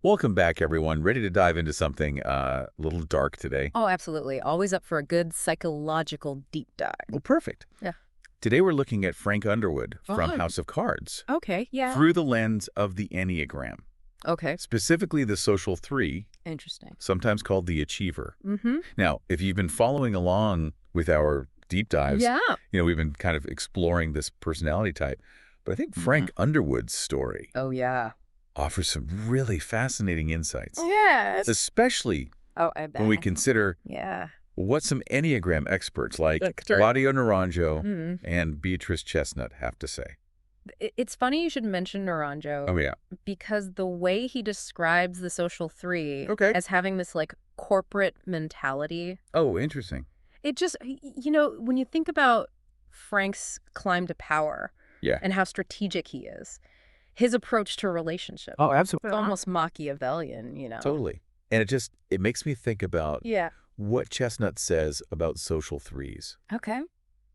Welcome back, everyone. Ready to dive into something a little dark today? Oh, absolutely. Always up for a good psychological deep dive. Well, perfect. Yeah. Today we're looking at Frank Underwood from Oh, House of Cards okay, yeah. through the lens of the Enneagram, Okay, specifically the social three, interesting. sometimes called the achiever. Mm-hmm. Now, if you've been following along with our deep dives, Yeah. we've been kind of exploring this personality type. But I think Frank Underwood's story Oh, yeah. offers some really fascinating insights, Yes. especially Oh, I bet. when we consider Yeah. what some Enneagram experts like That's right. Claudio Naranjo Mm. and Beatrice Chestnut have to say. It's funny you should mention Naranjo Oh, yeah. because the way he describes the social three Okay. as having this like corporate mentality, Oh, interesting. it just, when you think about Frank's climb to power Yeah. and how strategic he is, his approach to a relationship. Oh, absolutely. It's almost Machiavellian. Totally. And it makes me think about Yeah. what Chestnut says about social threes Okay.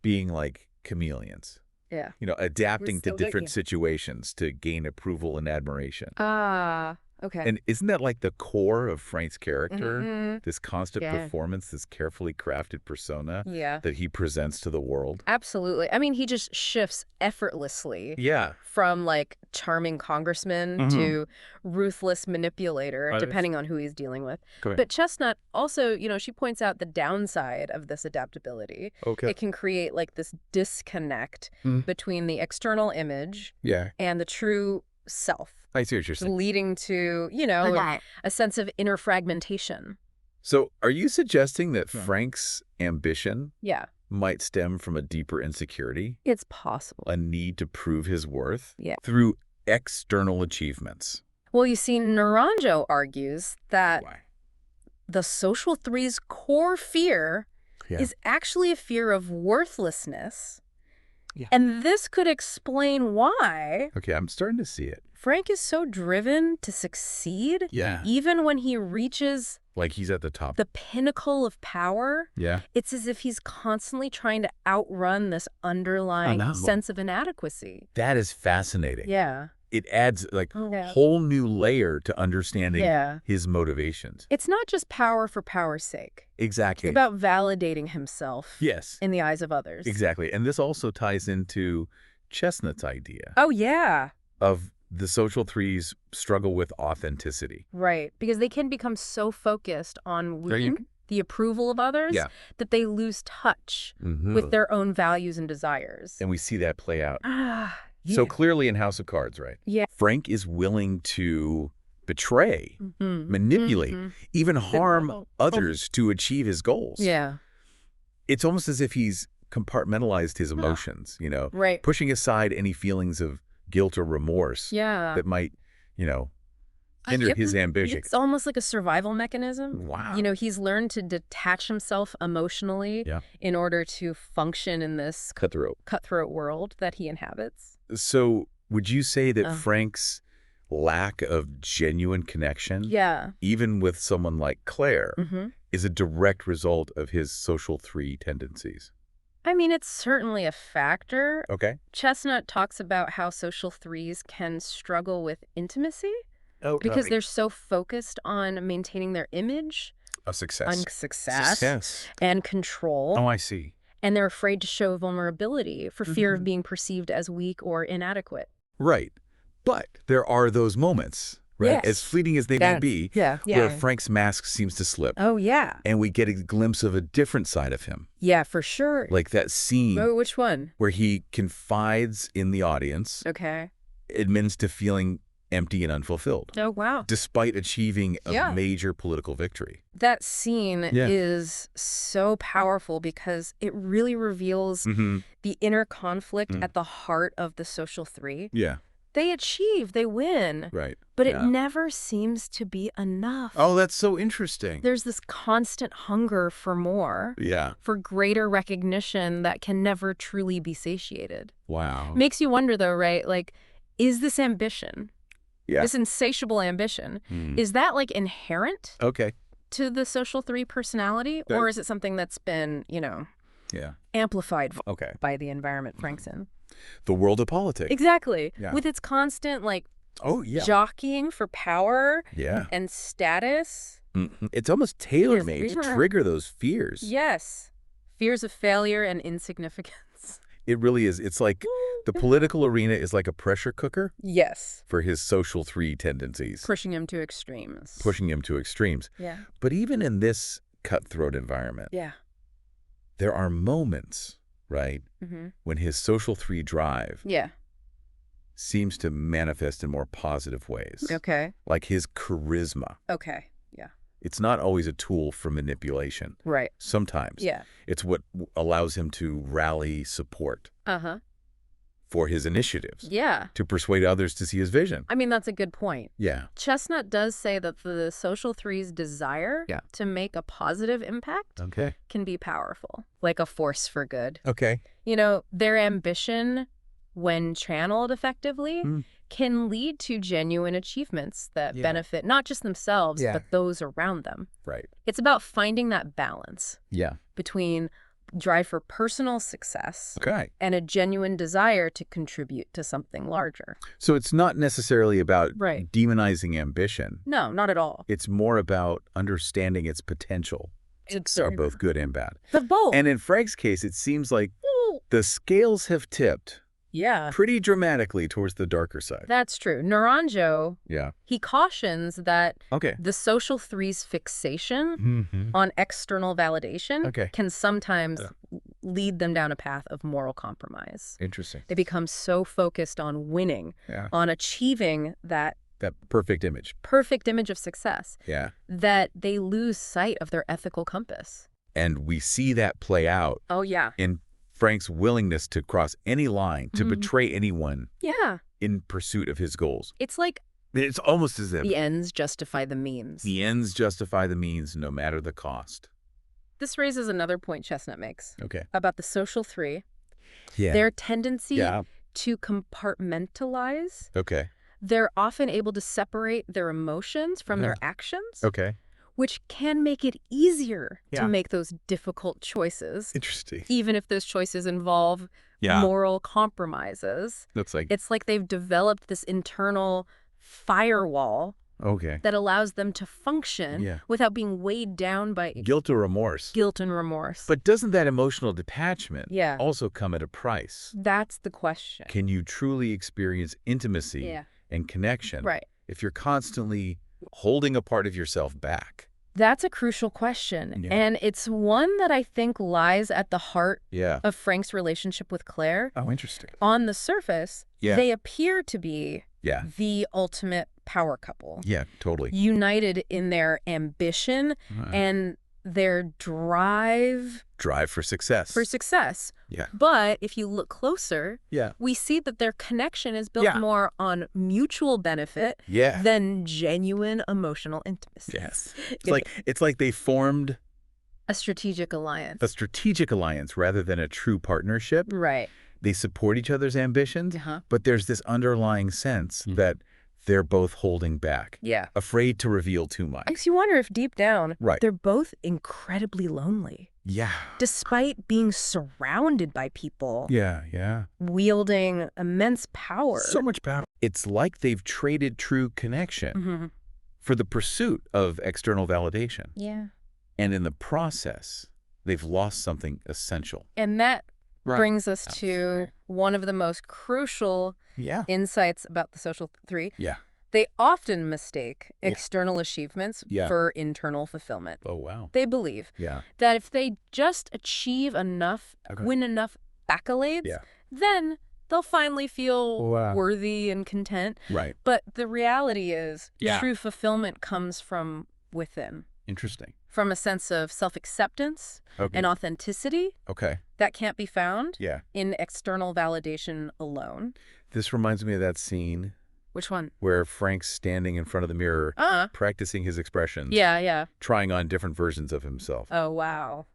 being like chameleons, Yeah. adapting to so different lucky. situations to gain approval and admiration. Ah, okay. And isn't that like the core of Frank's character? Mhm. This constant Yeah. performance, this carefully crafted persona Yeah. that he presents to the world? Absolutely. I mean, he just shifts effortlessly Yeah. from like charming congressman Mhm. to ruthless manipulator, Right. depending on who he's dealing with. Correct. But Chestnut also, she points out the downside of this adaptability. Okay. It can create like this disconnect Mhm. between the external image Yeah. and the true self, I see what you're saying. leading to, a sense of inner fragmentation. So are you suggesting that Yeah. Frank's ambition Yeah, might stem from a deeper insecurity, it's possible. a need to prove his worth Yeah. through external achievements? Well, you see, Naranjo argues that Why? the social three's core fear Yeah. is actually a fear of worthlessness. Yeah. And this could explain why Okay, I'm starting to see it. Frank is so driven to succeed, Yeah. even when he reaches Like he's at the top. the pinnacle of power. Yeah. It's as if he's constantly trying to outrun this underlying know. sense of inadequacy. That is fascinating. Yeah. It adds like Yeah. whole new layer to understanding Yeah. his motivations. It's not just power for power's sake. Exactly. It's about validating himself Yes. in the eyes of others. Exactly. And this also ties into Chestnut's idea Oh, yeah. of the social three's struggle with authenticity. Right. Because they can become so focused on winning the approval of others Yeah. that they lose touch Mhm. with their own values and desires. And we see that play out. Ah, So clearly in House of Cards, right? Yeah. Frank is willing to betray, Mhm. manipulate, Mhm. even harm Oh. others to achieve his goals. Yeah. It's almost as if he's compartmentalized his emotions, Right. pushing aside any feelings of guilt or remorse Yeah. that might, hinder his ambition. It's almost like a survival mechanism. Wow. He's learned to detach himself emotionally Yeah. in order to function in this cutthroat world that he inhabits. So would you say that Oh. Frank's lack of genuine connection, Yeah. even with someone like Claire, Mm-hmm. is a direct result of his social three tendencies? I mean, it's certainly a factor. Okay. Chestnut talks about how social threes can struggle with intimacy Oh, because they're so focused on maintaining their image, a success. on success, and control. Oh, I see. And they're afraid to show vulnerability for fear Mm-hmm. of being perceived as weak or inadequate. Right. But there are those moments, right? Yes. As fleeting as they may be, where Frank's mask seems to slip. Oh, yeah. And we get a glimpse of a different side of him. Yeah, for sure. Like that scene Oh, which one? where he confides in the audience, Okay. admits to feeling empty and unfulfilled, Oh, wow. despite achieving a Yeah. major political victory. That scene Yeah. is so powerful because it really reveals Mm-hmm. the inner conflict Mm. at the heart of the social three. Yeah, They achieve, they win, right. but it Yeah. never seems to be enough. Oh, that's so interesting. There's this constant hunger for more, Yeah. for greater recognition that can never truly be satiated. Wow. Makes you wonder, though, right? Like, is this ambition, Yeah. this insatiable ambition, is that like inherent Okay. to the social three personality, or is it something that's been, Yeah. amplified Okay. by the environment Frank's in? The world of politics. Exactly. Yeah. With its constant, like, Oh, yeah. jockeying for power Yeah. and status. It's almost tailor-made to Yes. trigger those fears. Yes. Fears of failure and insignificance. It really is. It's like the political arena is like a pressure cooker Yes. for his social 3 tendencies, Pushing him to extremes. pushing him to extremes. Yeah. But even in this cutthroat environment, Yeah. there are moments, right, Mm-hmm. when his social 3 drive Yeah. seems to manifest in more positive ways. Okay. Like his charisma. Okay. Yeah. It's not always a tool for manipulation. Right. Sometimes. Yeah. It's what allows him to rally support Uh-huh. for his initiatives, Yeah. to persuade others to see his vision. I mean, that's a good point. Yeah. Chestnut does say that the social three's desire to make a positive impact Okay. can be powerful, like a force for good. Okay. You know, their ambition, when channeled effectively, can lead to genuine achievements that benefit not just themselves, but those around them. Right. It's about finding that balance Yeah. between drive for personal success Okay. and a genuine desire to contribute to something larger. So it's not necessarily about Right. demonizing ambition. No, not at all. It's more about understanding its potential. Are both good and bad. But both. And in Frank's case, it seems like the scales have tipped Yeah. pretty dramatically towards the darker side. That's true. Naranjo, Yeah. he cautions that Okay. the social three's fixation on external validation can sometimes lead them down a path of moral compromise. Interesting. They become so focused on winning, on achieving that perfect image. perfect image of success, Yeah. that they lose sight of their ethical compass. And we see that play out Oh, yeah. in Frank's willingness to cross any line, to betray anyone Yeah. in pursuit of his goals. It's like It's almost as if the ends justify the means. the ends justify the means, no matter the cost. This raises another point Chestnut makes Okay. about the social three. Yeah. Their tendency Yeah. to compartmentalize. Okay. They're often able to separate their emotions from their actions, Okay. which can make it easier Yeah. to make those difficult choices, Interesting. even if those choices involve moral compromises. That's like, It's like they've developed this internal firewall okay. that allows them to function without being weighed down by Guilt or remorse. guilt and remorse. But doesn't that emotional detachment Yeah. also come at a price? That's the question. Can you truly experience intimacy and connection Right. if you're constantly holding a part of yourself back? That's a crucial question. Yeah. And it's one that I think lies at the heart Yeah. of Frank's relationship with Claire. Oh, interesting. On the surface, they appear to be Yeah. the ultimate power couple, Yeah, totally. united in their ambition and their drive Drive for success. for success. Yeah. But if you look closer, Yeah. we see that their connection is built more on mutual benefit Yeah. than genuine emotional intimacy. Yes. It's like they formed A strategic alliance. a strategic alliance rather than a true partnership. Right. They support each other's ambitions, Uh-huh. but there's this underlying sense that they're both holding back, Yeah. afraid to reveal too much. Makes you wonder if deep down, Right. they're both incredibly lonely, Yeah. despite being surrounded by people Yeah, yeah. wielding immense power. So much power. It's like they've traded true connection Mhm. for the pursuit of external validation. Yeah. And in the process, they've lost something essential. And that Right. brings us to one of the most crucial Yeah. insights about the social three. Yeah. They often mistake external achievements Yeah. for internal fulfillment. Oh, wow. They believe Yeah. that if they just achieve enough, win enough accolades, then they'll finally feel Wow. worthy and content. Right. But the reality is Yeah. true fulfillment comes from within, Interesting. from a sense of self-acceptance Okay. and authenticity Okay. that can't be found Yeah. in external validation alone. This reminds me of that scene Which one? where Frank's standing in front of the mirror, practicing his expressions, Yeah. trying on different versions of himself. Oh, wow.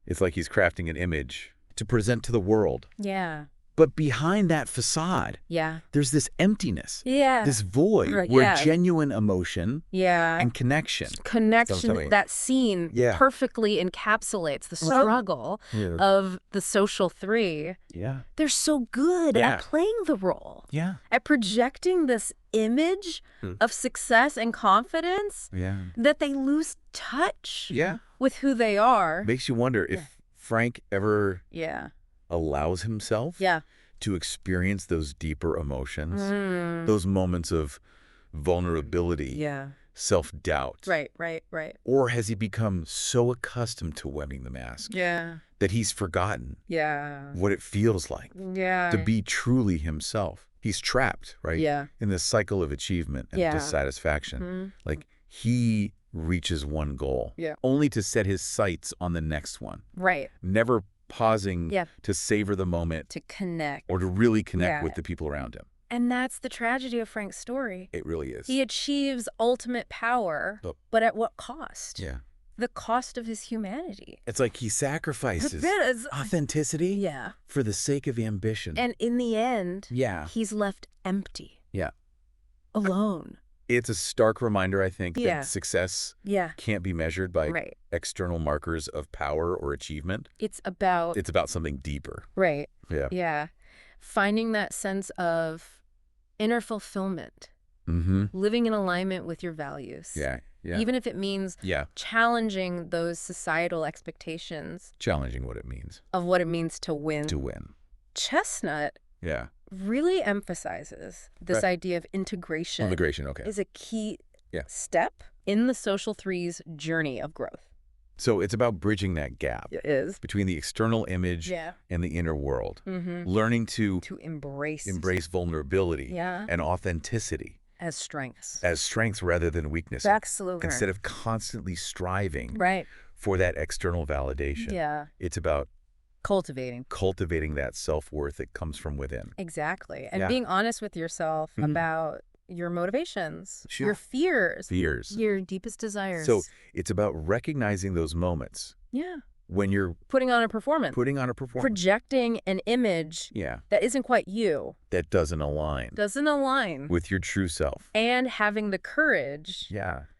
It's like he's crafting an image to present to the world. Yeah. But behind that facade, Yeah. there's this emptiness, Yeah. this void Right, where yeah. genuine emotion Yeah. and connection. Connection, that scene perfectly encapsulates the struggle of the social three. Yeah. They're so good at playing the role. Yeah. At projecting this image of success and confidence that they lose touch with who they are. Makes you wonder if Frank ever allows himself to experience those deeper emotions, those moments of vulnerability, self-doubt. Right. Or has he become so accustomed to wearing the mask that he's forgotten what it feels like to be truly himself? He's trapped, right? In this cycle of achievement and dissatisfaction. Like, he reaches one goal only to set his sights on the next one. Right. Never pausing to savor the moment. To connect. Or to really connect with the people around him. And that's the tragedy of Frank's story. It really is. He achieves ultimate power, but at what cost? Yeah. The cost of his humanity. It's like he sacrifices authenticity for the sake of ambition. And in the end, he's left empty. Yeah. Alone. It's a stark reminder, I think, that success can't be measured by external markers of power or achievement. It's about something deeper. Right. Yeah. Yeah. Finding that sense of inner fulfillment. Living in alignment with your values. Yeah. Even if it means challenging those societal expectations. Challenging what it means. Of what it means to win. To win. Chestnut really emphasizes this idea of integration. Integration, is a key step in the social three's journey of growth. So it's about bridging that gap between the external image and the inner world. Learning to embrace vulnerability and authenticity as strengths rather than weaknesses. Absolutely. Instead of constantly striving for that external validation. It's about cultivating that self-worth that comes from within. Exactly. And being honest with yourself about your motivations, your fears, your deepest desires. So it's about recognizing those moments. When you're putting on a performance. Projecting an image that isn't quite you. That doesn't align with your true self. And having the courage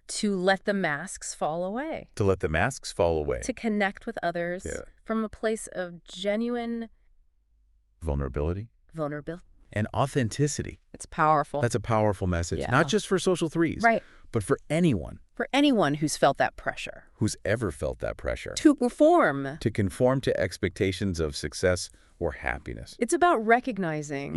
to let the masks fall away. To connect with others from a place of genuine vulnerability. And authenticity. It's powerful. That's a powerful message. Not just for social threes. But for anyone. For anyone who's felt that pressure. Who's ever felt that pressure. To perform. To conform to expectations of success or happiness. It's about recognizing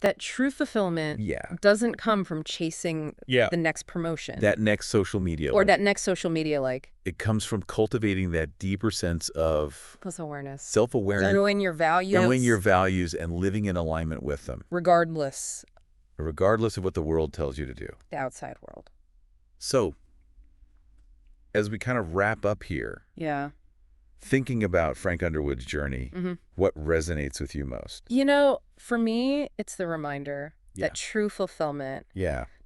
that true fulfillment doesn't come from chasing the next promotion. That next social media or that next social media like. It comes from cultivating that deeper sense of self-awareness. Knowing your values. And living in alignment with them. Regardless of what the world tells you to do. The outside world. So, as we kind of wrap up here. Thinking about Frank Underwood's journey, what resonates with you most? You know, for me, it's the reminder that true fulfillment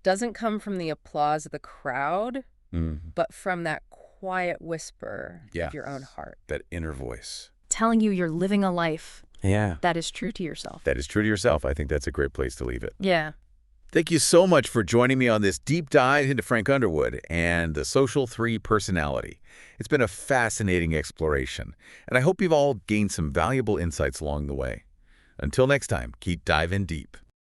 doesn't come from the applause of the crowd, but from that quiet whisper of your own heart. That inner voice. Telling you you're living a life that is true to yourself. I think that's a great place to leave it. Yeah. Thank you so much for joining me on this deep dive into Frank Underwood and the Social Three personality. It's been a fascinating exploration, and I hope you've all gained some valuable insights along the way. Until next time, keep diving deep.